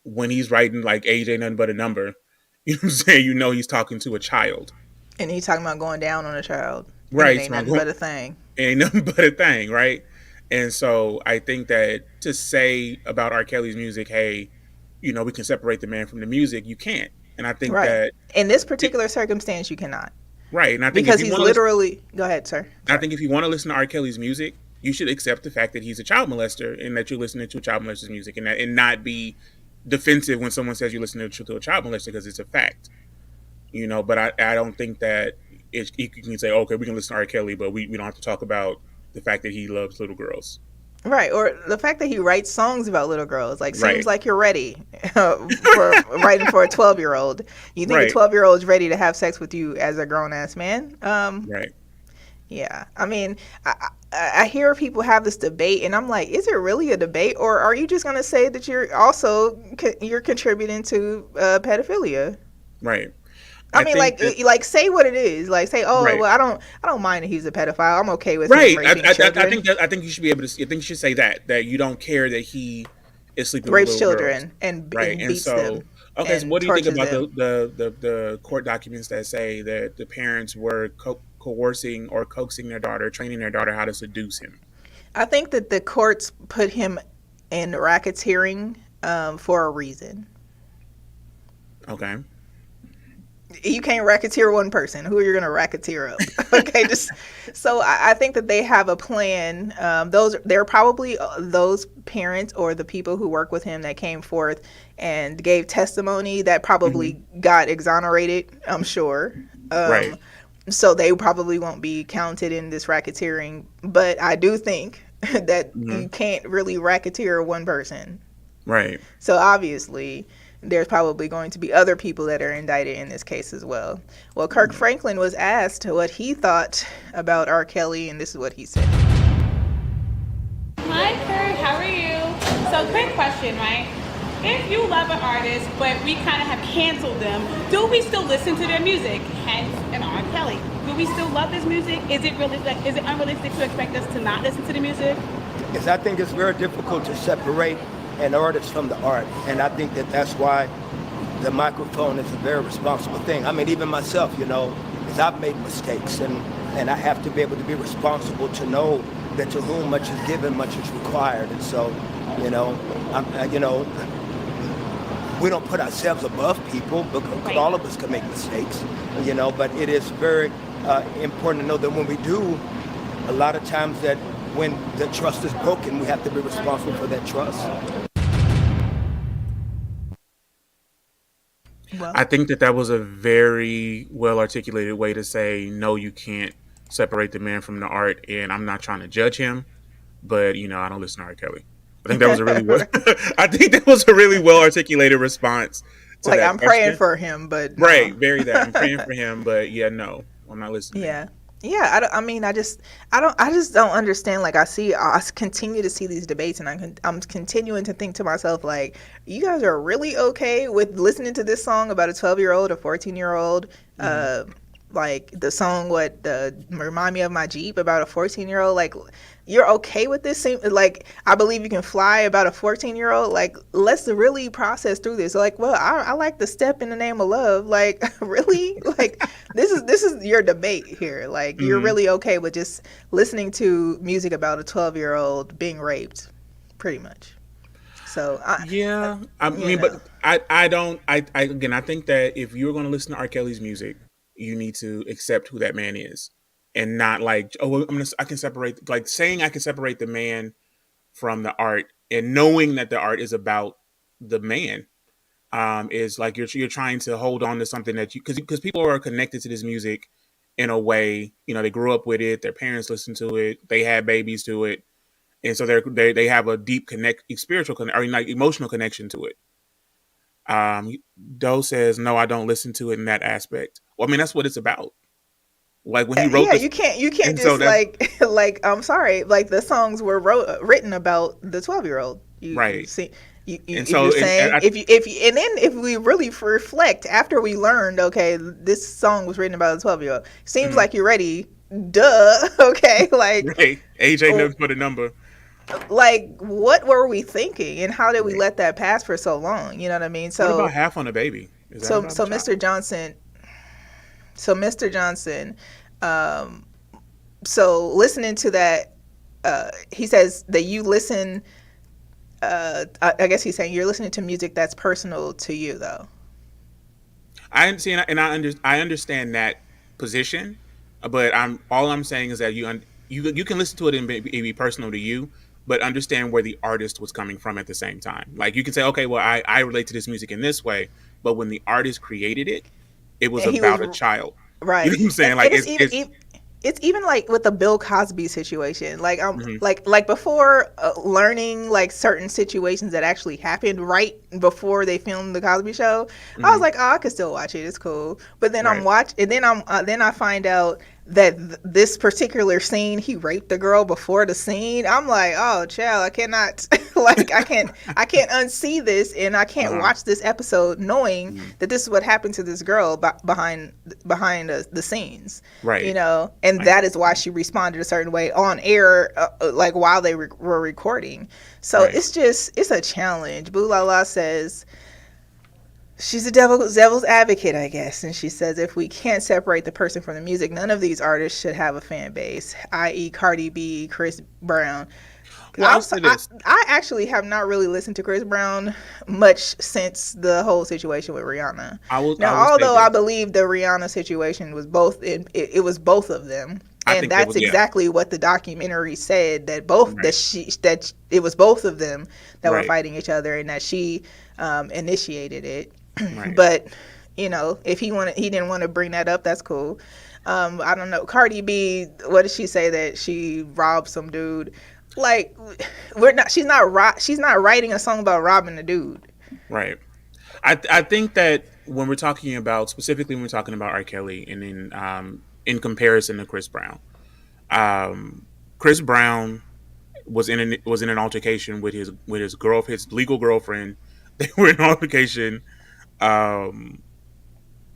when he's writing like age ain't nothing but a number, you know what I'm saying? You know he's talking to a child. And he's talking about going down on a child. And it Right. ain't nothing but a thing. Ain't nothing but a thing, right? And so I think that to say about R. Kelly's music, hey, you know, we can separate the man from the music, you can't. And I think Right. that in this particular circumstance, you cannot. Right. And I think because he's literally. Go ahead, sir. I think if you want to listen to R. Kelly's music, you should accept the fact that he's a child molester and that you're listening to a child molester's music, and not be defensive when someone says you're listening to a child molester, because it's a fact. You know, but I don't think that you can say, okay, we can listen to R. Kelly, but we don't have to talk about the fact that he loves little girls. Right, or the fact that he writes songs about little girls, like, Right. seems like you're ready for writing for a 12-year-old. You think Right. a 12-year-old is ready to have sex with you as a grown-ass man? Right. Yeah, I mean, I hear people have this debate, and I'm like, is it really a debate, or are you just going to say that you're also you're contributing to pedophilia? Right. I mean, like, say what it is. Like, say, oh, Right. well, I don't mind that he's a pedophile. I'm okay with Right. him raping children. I think you should be able to. I think you should say that you don't care that he is sleeping Rapes with little children girls. and Right. And beats so, them. okay. So and what do you think tortures about them. the court documents that say that the parents were coercing or coaxing their daughter, training their daughter how to seduce him? I think that the courts put him in racketeering for a reason. Okay. You can't racketeer one person. Who are you going to racketeer up? Okay, just so I think that they have a plan. They're probably those parents or the people who work with him that came forth and gave testimony that probably got exonerated, I'm sure. Right. So they probably won't be counted in this racketeering. But I do think that you can't really racketeer one person. Right. So obviously, there's probably going to be other people that are indicted in this case as well. Well, Kirk Franklin was asked what he thought about R. Kelly, and this is what he said. Hi, Kirk. How are you? So, quick question, right? If you love an artist, but we kind of have canceled them, do we still listen to their music? Hence, an R. Kelly. Do we still love this music? Is it unrealistic to expect us to not listen to the music? Yes, I think it's very difficult to separate an artist from the art, and I think that that's why the microphone is a very responsible thing. I mean, even myself, you know, because I've made mistakes, and I have to be able to be responsible to know that to whom much is given, much is required. And so, you know, we don't put ourselves above people, because all of us can make mistakes, you know, but it is very important to know that when we do, a lot of times that when the trust is broken, we have to be responsible for that trust. Well, I think that was a very well articulated way to say, no, you can't separate the man from the art. And I'm not trying to judge him, but you know, I don't listen to R. Kelly. I think that was a really well, I think that was a really well articulated response to like, that I'm question. praying for him, but Right, very that. I'm praying for him, but yeah, no, I'm not listening. Yeah. I just don't understand. Like, I continue to see these debates, and I'm continuing to think to myself, like, you guys are really okay with listening to this song about a 12-year-old, a 14-year-old, like the song Remind Me of My Jeep about a 14-year-old. Like, you're okay with this? Like, I Believe You Can Fly about a 14-year-old. Like, let's really process through this. Like, well, I like the Step in the Name of Love. Like, really? Like, this is your debate here. Like, you're really okay with just listening to music about a 12-year-old being raped, pretty much. So I mean, but I again, I think that if you're going to listen to R. Kelly's music, you need to accept who that man is, and not like, oh, I can separate, like saying I can separate the man from the art, and knowing that the art is about the man, is like you're trying to hold on to something that because people are connected to this music in a way, you know, they grew up with it, their parents listened to it, they had babies to it, and so they have a deep spiritual or like emotional connection to it. Doe says, no, I don't listen to it in that aspect. Well, I mean, that's what it's about. Like when he wrote this, you can't just like I'm sorry, like the songs were written about the 12-year-old. Right. See, And if so you're saying and then if we really reflect after we learned, okay, this song was written about a 12-year-old, seems Mhm. like you're ready. Duh. Okay, Right, age ain't nothing but a number. like what were we thinking, and how did we Right. let that pass for so long? You know what I mean? What about Half on a Baby? Is that about a So child? Mr. Johnson, um, so listening to that, he says that you listen. I guess he's saying you're listening to music that's personal to you, though. I understand, and I understand that position, but I'm saying is that you can listen to it and be personal to you, but understand where the artist was coming from at the same time. Like you can say, okay, well, I relate to this music in this way, but when the artist created it, it was And he was about a child. You know right, what I'm saying? Like and it's it's even like with the Bill Cosby situation. Like mhm, like before learning like certain situations that actually happened right before they filmed the Cosby Show, I was mhm, like, oh, I could still watch it. It's cool. But then right, then I find out that this particular scene, he raped the girl before the scene. I'm like, oh, child, I cannot like I can't unsee this, and I can't uh-huh, watch this episode knowing mhm, that this is what happened to this girl behind the scenes, you right, know, and like that is why she responded a certain way on air, like while they were recording. So right, it's a challenge. Boo Lala says she's a devil's advocate, I guess, and she says if we can't separate the person from the music, none of these artists should have a fan base, i.e., Cardi B, Chris Brown. Well, I'll say this. I actually have not really listened to Chris Brown much since the whole situation with Rihanna. I Now, will say although I this. believe the Rihanna situation was it was both of them, I and think that that's was yeah, exactly what the documentary said, that right, that it was both of them that were right, fighting each other, and that she initiated it. right. But you know, if he didn't want to bring that up, that's cool. I don't know. Cardi B, what did she say, that she robbed some dude? Like, she's not writing a song about robbing a dude. Right. I think that when we're talking about specifically when we're talking about R. Kelly and in comparison to Chris Brown, Chris Brown was in an altercation with his legal girlfriend. They were in an altercation, um,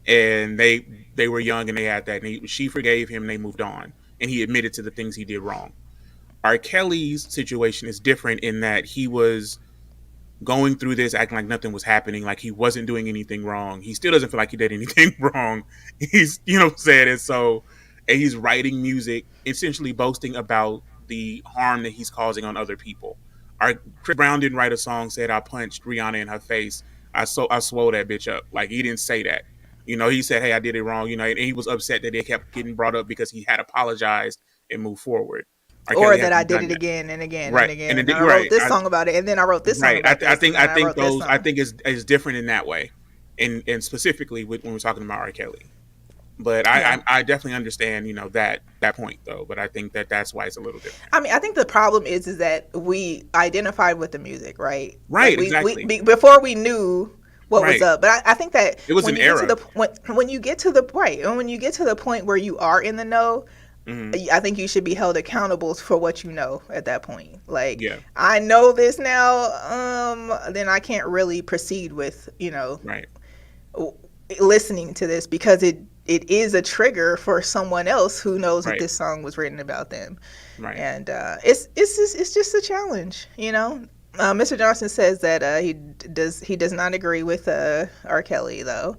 and they were young and they had that. And she forgave him. And they moved on, and he admitted to the things he did wrong. R. Kelly's situation is different in that he was going through this acting like nothing was happening, like he wasn't doing anything wrong. He still doesn't feel like he did anything wrong. He's, you know what I'm saying? And he's writing music essentially boasting about the harm that he's causing on other people. Chris Brown didn't write a song said I punched Rihanna in her face. I swole that bitch up. Like he didn't say that. You know, he said, hey, I did it wrong. You know, and he was upset that it kept getting brought up because he had apologized and moved forward. R. Or Kelly that I hasn't did done it that. again and again and Right. again, And and it, I you're wrote right. this song about it, and then I wrote this song Right. about this, and then I I think wrote this those I song. think is different in that way, and specifically when we're talking about R. Kelly. But Yeah. I definitely understand, you know, that point though. But I think that's why it's a little different. I mean, I think the problem is that we identified with the music, right? Like Right. Exactly. before we knew what was Right. up. But I think that It was when an you get to era. when you get to the point, and when you get to the point where you are in the know, Hmm. I think you should be held accountable for what you know at that point. Like, Yeah. I know this now, then I can't really proceed with, Right. listening to this, because it is a trigger for someone else who knows that Right. this song was written about them. Right. And it's just a challenge, you know. Mr. Johnson says that he does not agree with R. Kelly, though.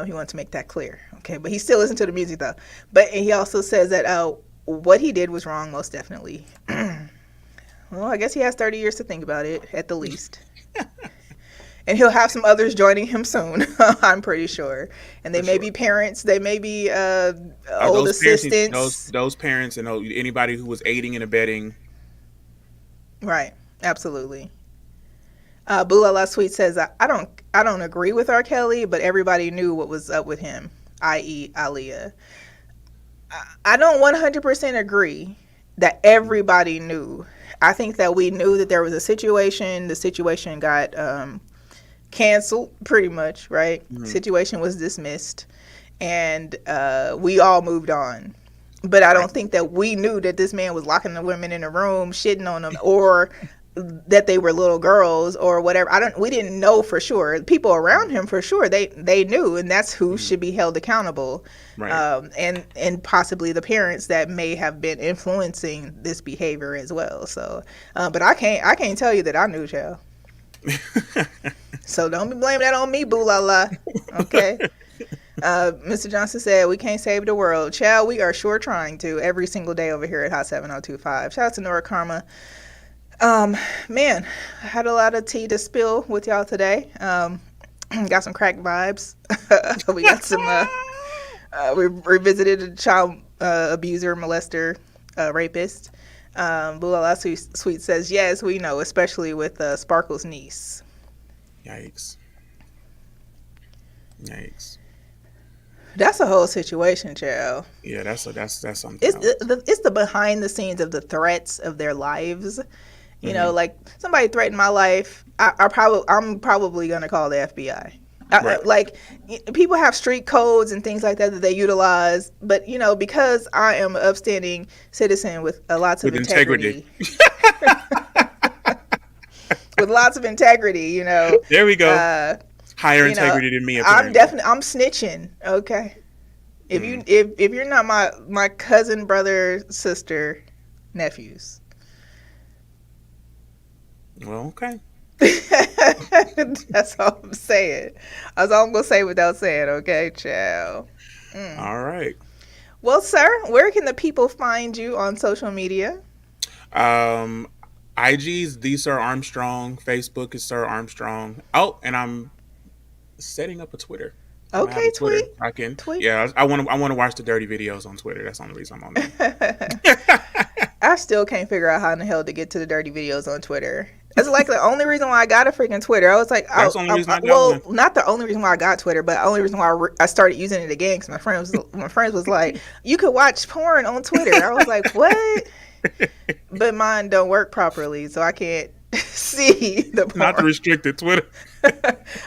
He wants to make that clear. Okay, but he still listens to the music, though. But he also says that what he did was wrong, most definitely. Well, I guess he has 30 years to think about it, at the least. And he'll have some others joining him soon, I'm pretty sure. And they For may sure. be parents, they may be old Those parents, assistants. those parents, and anybody who was aiding and abetting. Right, absolutely. Bulala Sweet says, I don't agree with R. Kelly, but everybody knew what was up with him, i.e. Aaliyah. I don't 100% agree that everybody knew. I think that we knew that there was a situation. The situation got canceled, pretty much, right? Mhm. Situation was dismissed, and we all moved on. But I don't think that we knew that this man was locking the women in a room, shitting on them, or that they were little girls or whatever. We didn't know for sure. People around him for sure, they knew, and that's who should be held accountable. Right. And possibly the parents that may have been influencing this behavior as well. So, but I can't tell you that I knew, child. So don't be blaming that on me, boo la la. Okay. Mr. Johnson said, we can't save the world. Child, we are sure trying to every single day over here at Hot 7025. Shout out to Nora Karma. Man, I had a lot of tea to spill with y'all today. Got some crack vibes. We got some, we revisited a child abuser, molester, rapist. Boo la la Sweet says, yes, we know, especially with Sparkle's niece. Yikes. That's a whole situation, child. Yeah, that's something. It's the behind the scenes of the threats of their lives. You know, like somebody threatened my life, I'm probably gonna call the FBI. Right. Like people have street codes and things like that they utilize, but you know, because I am an upstanding citizen with lots of integrity. With lots of integrity, you know. There we go. Higher integrity than me. I'm snitching. Okay. If you're not my cousin, brother, sister, nephews. Well, okay. That's all I'm saying. That's all I'm gonna say without saying. Okay, ciao. All right. Well, sir, where can the people find you on social media? IG's the Sir Armstrong. Facebook is Sir Armstrong. Oh, and I'm setting up a Twitter. Okay, tweet. I can. Tweet. Yeah, I want to watch the dirty videos on Twitter. That's the only reason I'm on there. I still can't figure out how in the hell to get to the dirty videos on Twitter. That's like the only reason why I got a freaking Twitter. I was like, that's the only reason I got one. Not the only reason why I got Twitter, but the only reason why I started using it again because my friends was like, you could watch porn on Twitter. I was like, what? But mine don't work properly, so I can't see the porn. Not the restricted Twitter.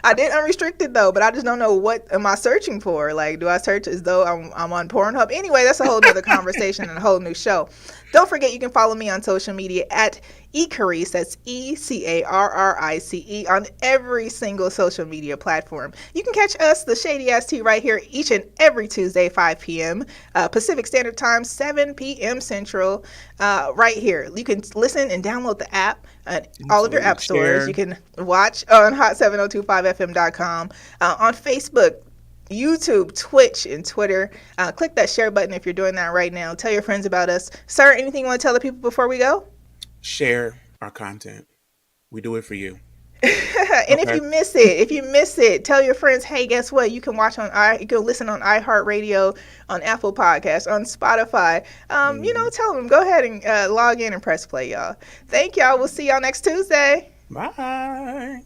I did unrestricted though, but I just don't know what am I searching for. Like, do I search as though I'm on Pornhub? Anyway, that's a whole nother conversation and a whole new show. Don't forget you can follow me on social media at Carrice. That's ECARRICE on every single social media platform. You can catch us, the Shady Ass Tea, right here each and every Tuesday, 5 p.m. Pacific Standard Time, 7 p.m. Central, right here. You can listen and download the app at all of your app stores. You can watch on hot7025fm.com, on Facebook, YouTube, Twitch, and Twitter. Click that share button if you're doing that right now. Tell your friends about us. Sir, anything you want to tell the people before we go? Share our content. We do it for you. And if you miss it, tell your friends, hey, guess what? You can you can listen on iHeartRadio, on Apple Podcasts, on Spotify. You know, tell them, go ahead and log in and press play, y'all. Thank y'all. We'll see y'all next Tuesday. Bye.